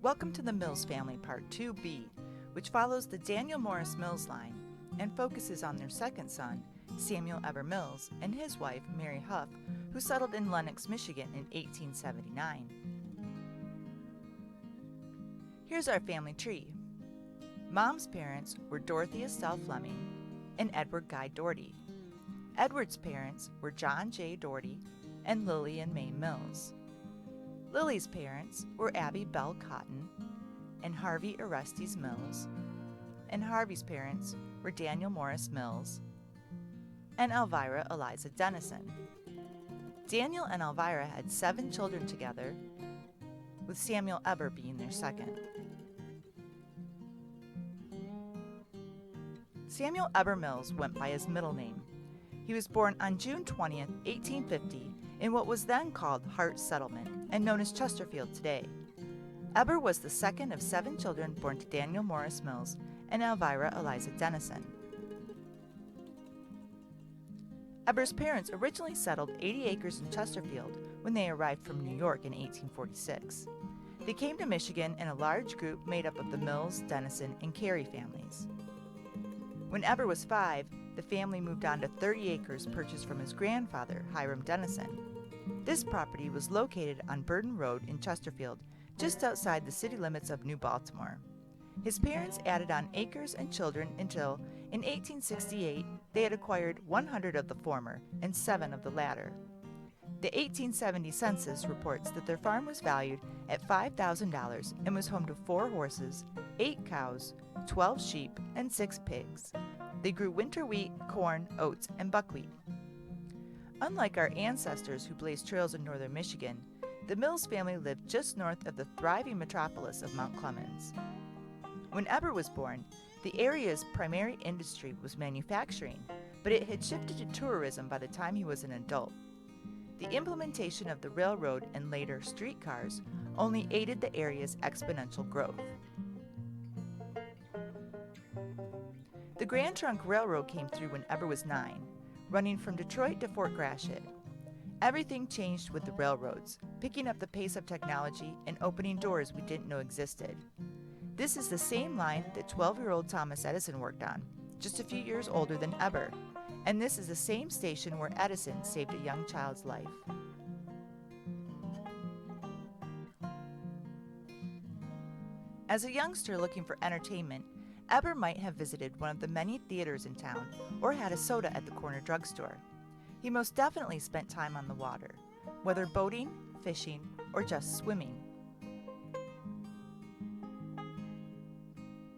Welcome to the Mills Family Part 2B, which follows the Daniel Morris Mills line and focuses on their second son, Samuel Eber Mills, and his wife, Mary Huff, who settled in Lenox, Michigan in 1879. Here's our family tree. Mom's parents were Dorothy Estelle Fleming and Edward Guy Doherty. Edward's parents were John J. Doherty and Lillian May Mills. Lily's parents were Abby Bell Cotton and Harvey Orestes Mills, and Harvey's parents were Daniel Morris Mills and Elvira Eliza Denison. Daniel and Elvira had 7 children together, with Samuel Eber being their second. Samuel Eber Mills went by his middle name. He was born on June 20th, 1850, in what was then called Hart Settlement and known as Chesterfield today. Eber was the second of 7 children born to Daniel Morris Mills and Elvira Eliza Denison. Eber's parents originally settled 80 acres in Chesterfield when they arrived from New York in 1846. They came to Michigan in a large group made up of the Mills, Denison, and Carey families. When Eber was 5, the family moved on to 30 acres purchased from his grandfather, Hiram Denison. This property was located on Burden Road in Chesterfield, just outside the city limits of New Baltimore. His parents added on acres and children until, in 1868, they had acquired 100 of the former and 7 of the latter. The 1870 census reports that their farm was valued at $5,000 and was home to 4 horses, 8 cows, 12 sheep, and 6 pigs. They grew winter wheat, corn, oats, and buckwheat. Unlike our ancestors who blazed trails in northern Michigan, the Mills family lived just north of the thriving metropolis of Mount Clemens. When Eber was born, the area's primary industry was manufacturing, but it had shifted to tourism by the time he was an adult. The implementation of the railroad and later streetcars only aided the area's exponential growth. The Grand Trunk Railroad came through when Eber was 9, running from Detroit to Fort Gratiot. Everything changed with the railroads, picking up the pace of technology and opening doors we didn't know existed. This is the same line that 12-year-old Thomas Edison worked on, just a few years older than Eber, and this is the same station where Edison saved a young child's life. As a youngster looking for entertainment, Eber might have visited one of the many theaters in town or had a soda at the corner drugstore. He most definitely spent time on the water, whether boating, fishing, or just swimming.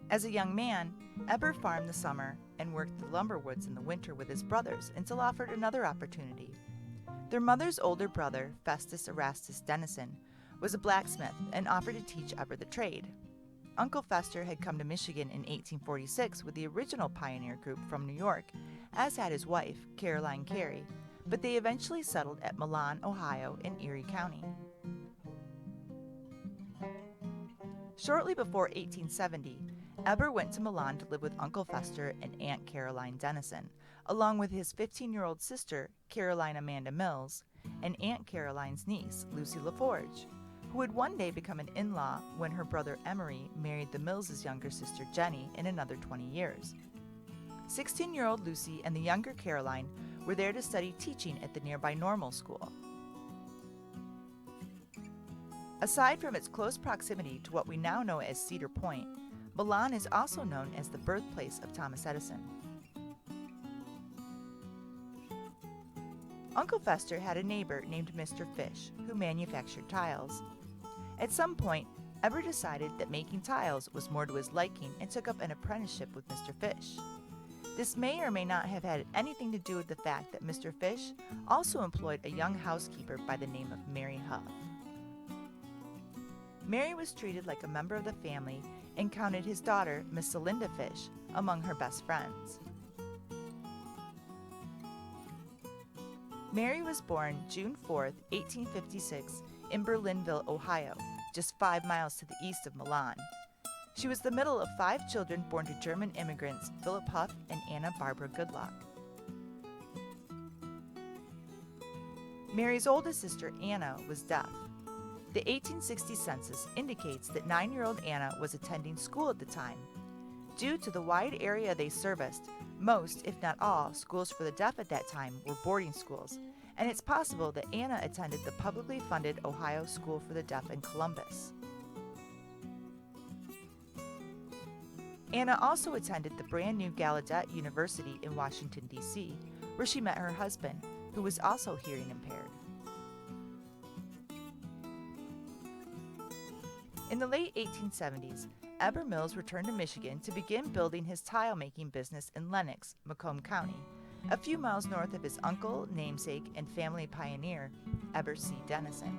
As a young man, Eber farmed the summer and worked the lumber woods in the winter with his brothers until offered another opportunity. Their mother's older brother, Festus Erastus Denison, was a blacksmith and offered to teach Eber the trade. Uncle Fester had come to Michigan in 1846 with the original pioneer group from New York, as had his wife, Caroline Carey, but they eventually settled at Milan, Ohio in Erie County. Shortly before 1870, Eber went to Milan to live with Uncle Fester and Aunt Caroline Denison, along with his 15-year-old sister, Caroline Amanda Mills, and Aunt Caroline's niece, Lucy LaForge, who would one day become an in-law when her brother Emery married the Mills' younger sister Jenny in another 20 years. 16-year-old Lucy and the younger Caroline were there to study teaching at the nearby Normal School. Aside from its close proximity to what we now know as Cedar Point, Milan is also known as the birthplace of Thomas Edison. Uncle Fester had a neighbor named Mr. Fish who manufactured tiles. At some point, Eber decided that making tiles was more to his liking and took up an apprenticeship with Mr. Fish. This may or may not have had anything to do with the fact that Mr. Fish also employed a young housekeeper by the name of Mary Huff. Mary was treated like a member of the family and counted his daughter, Miss Celinda Fish, among her best friends. Mary was born June 4, 1856, in Berlinville, Ohio, just 5 miles to the east of Milan. She was the middle of 5 children born to German immigrants Philip Huff and Anna Barbara Goodlock. Mary's oldest sister, Anna, was deaf. The 1860 census indicates that 9-year-old Anna was attending school at the time. Due to the wide area they serviced, most, if not all, schools for the deaf at that time were boarding schools, and it's possible that Anna attended the publicly funded Ohio School for the Deaf in Columbus. Anna also attended the brand new Gallaudet University in Washington, D.C., where she met her husband, who was also hearing impaired. In the late 1870s, Eber Mills returned to Michigan to begin building his tile-making business in Lenox, Macomb County, a few miles north of his uncle, namesake, and family pioneer, Eber C. Denison.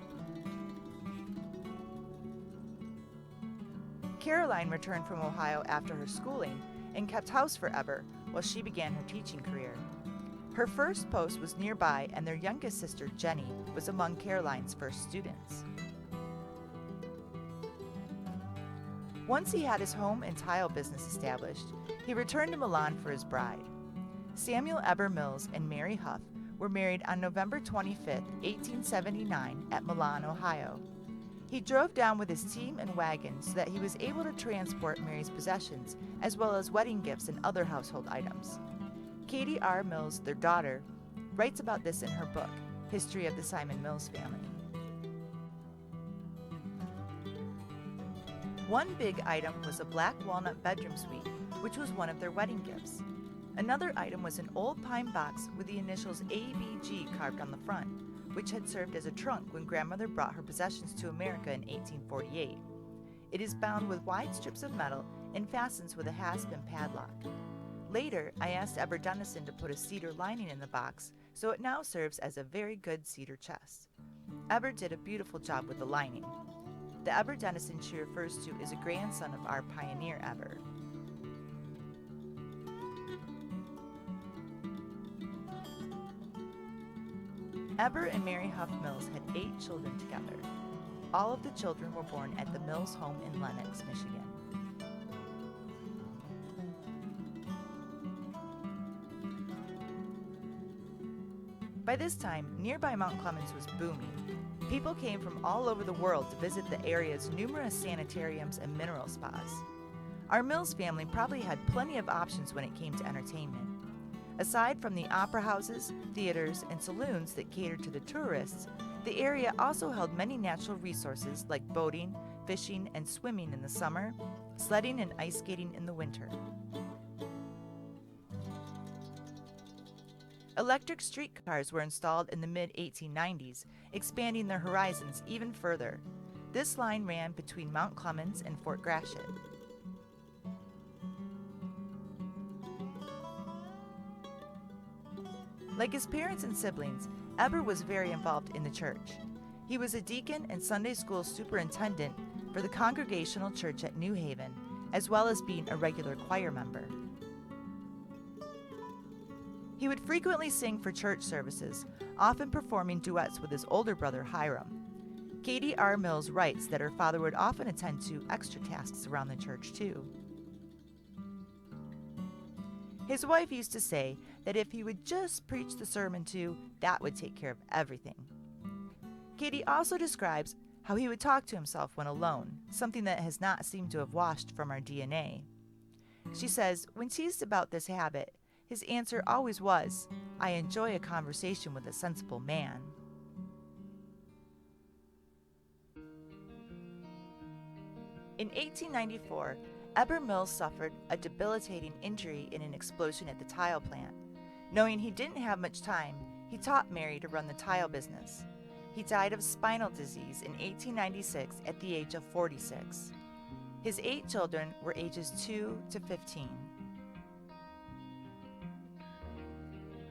Caroline returned from Ohio after her schooling and kept house for Eber while she began her teaching career. Her first post was nearby, and their youngest sister, Jenny, was among Caroline's first students. Once he had his home and tile business established, he returned to Milan for his bride. Samuel Eber Mills and Mary Huff were married on November 25, 1879 at Milan, Ohio. He drove down with his team and wagon so that he was able to transport Mary's possessions as well as wedding gifts and other household items. Katie R. Mills, their daughter, writes about this in her book, History of the Simon Mills Family. One big item was a black walnut bedroom suite, which was one of their wedding gifts. Another item was an old pine box with the initials ABG carved on the front, which had served as a trunk when grandmother brought her possessions to America in 1848. It is bound with wide strips of metal and fastens with a hasp and padlock. Later, I asked Eber Denison to put a cedar lining in the box, so it now serves as a very good cedar chest. Eber did a beautiful job with the lining. The Eber Denison she refers to is a grandson of our pioneer Eber. Eber and Mary Huff Mills had 8 children together. All of the children were born at the Mills home in Lenox, Michigan. By this time, nearby Mount Clemens was booming. People came from all over the world to visit the area's numerous sanitariums and mineral spas. Our Mills family probably had plenty of options when it came to entertainment. Aside from the opera houses, theaters, and saloons that catered to the tourists, the area also held many natural resources like boating, fishing, and swimming in the summer, sledding and ice skating in the winter. Electric streetcars were installed in the mid-1890s, expanding their horizons even further. This line ran between Mount Clemens and Fort Gratiot. Like his parents and siblings, Eber was very involved in the church. He was a deacon and Sunday school superintendent for the Congregational Church at New Haven, as well as being a regular choir member. He would frequently sing for church services, often performing duets with his older brother Hiram. Katie R. Mills writes that her father would often attend to extra tasks around the church too. His wife used to say that if he would just preach the sermon too, that would take care of everything. Katie also describes how he would talk to himself when alone, something that has not seemed to have washed from our DNA. She says, when teased about this habit, his answer always was, "I enjoy a conversation with a sensible man." In 1894, Eber Mills suffered a debilitating injury in an explosion at the tile plant. Knowing he didn't have much time, he taught Mary to run the tile business. He died of spinal disease in 1896 at the age of 46. His 8 children were ages 2 to 15.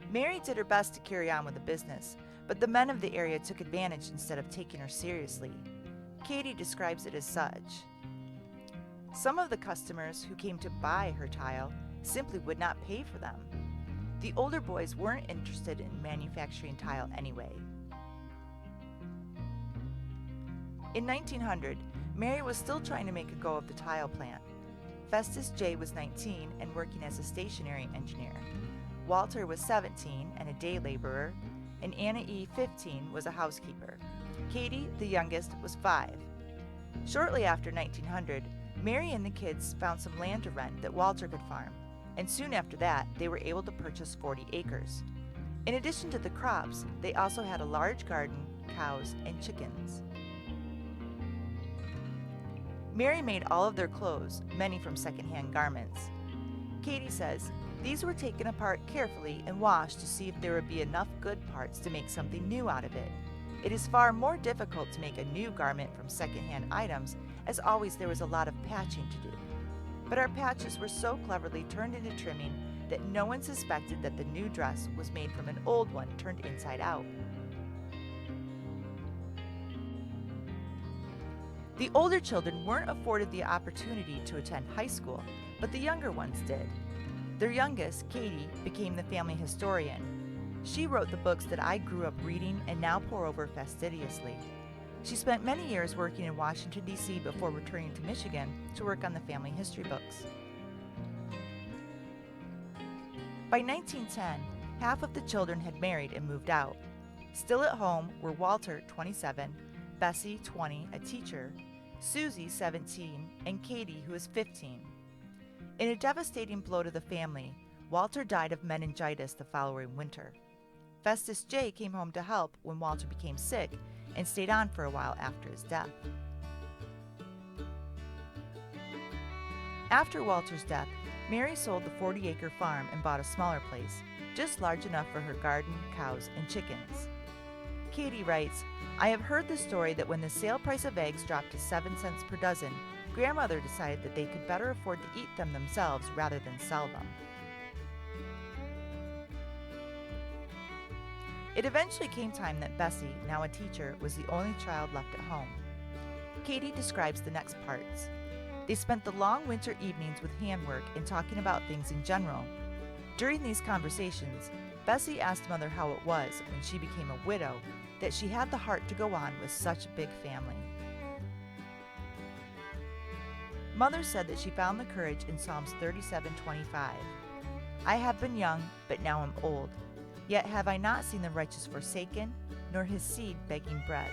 Mary did her best to carry on with the business, but the men of the area took advantage instead of taking her seriously. Katie describes it as such. Some of the customers who came to buy her tile simply would not pay for them. The older boys weren't interested in manufacturing tile anyway. In 1900, Mary was still trying to make a go of the tile plant. Festus J. was 19 and working as a stationary engineer. Walter was 17 and a day laborer, and Anna E., 15, was a housekeeper. Katie, the youngest, was 5. Shortly after 1900, Mary and the kids found some land to rent that Walter could farm, and soon after that, they were able to purchase 40 acres. In addition to the crops, they also had a large garden, cows, and chickens. Mary made all of their clothes, many from secondhand garments. Katie says, these were taken apart carefully and washed to see if there would be enough good parts to make something new out of it. It is far more difficult to make a new garment from secondhand items, as always there was a lot of patching to do. But our patches were so cleverly turned into trimming that no one suspected that the new dress was made from an old one turned inside out. The older children weren't afforded the opportunity to attend high school, but the younger ones did. Their youngest, Katie, became the family historian. She wrote the books that I grew up reading and now pore over fastidiously. She spent many years working in Washington, D.C. before returning to Michigan to work on the family history books. By 1910, half of the children had married and moved out. Still at home were Walter, 27, Bessie, 20, a teacher, Susie, 17, and Katie, who was 15. In a devastating blow to the family, Walter died of meningitis the following winter. Festus J. came home to help when Walter became sick and stayed on for a while after his death. After Walter's death, Mary sold the 40-acre farm and bought a smaller place, just large enough for her garden, cows, and chickens. Katie writes, I have heard the story that when the sale price of eggs dropped to 7 cents per dozen, Grandmother decided that they could better afford to eat them themselves rather than sell them. It eventually came time that Bessie, now a teacher, was the only child left at home. Katie describes the next parts. They spent the long winter evenings with handwork and talking about things in general. During these conversations, Bessie asked Mother how it was, when she became a widow, that she had the heart to go on with such a big family. Mother said that she found the courage in Psalms 37:25. I have been young, but now am old. Yet have I not seen the righteous forsaken, nor his seed begging bread.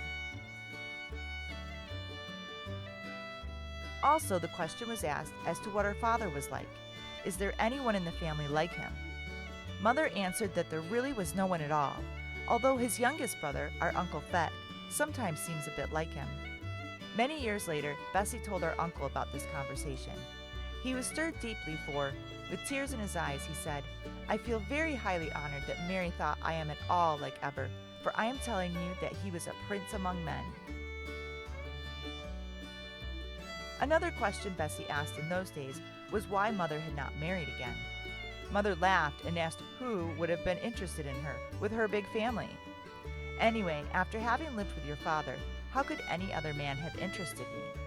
Also, the question was asked as to what her father was like. Is there anyone in the family like him? Mother answered that there really was no one at all, although his youngest brother, our Uncle Thet, sometimes seems a bit like him. Many years later, Bessie told our uncle about this conversation. He was stirred deeply for, with tears in his eyes, he said, I feel very highly honored that Mary thought I am at all like Eber, for I am telling you that he was a prince among men. Another question Bessie asked in those days was why Mother had not married again. Mother laughed and asked who would have been interested in her, with her big family. Anyway, after having lived with your father, how could any other man have interested me?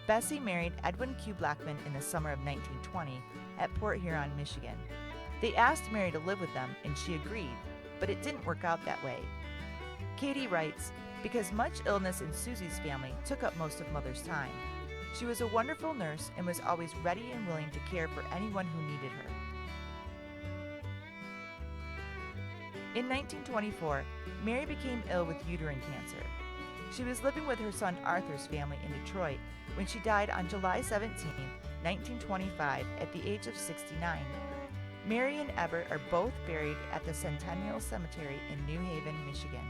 Bessie married Edwin Q. Blackman in the summer of 1920 at Port Huron, Michigan. They asked Mary to live with them, and she agreed, but it didn't work out that way. Katie writes, because much illness in Susie's family took up most of Mother's time. She was a wonderful nurse and was always ready and willing to care for anyone who needed her. In 1924, Mary became ill with uterine cancer. She was living with her son Arthur's family in Detroit when she died on July 17, 1925, at the age of 69. Mary and Eber are both buried at the Centennial Cemetery in New Haven, Michigan.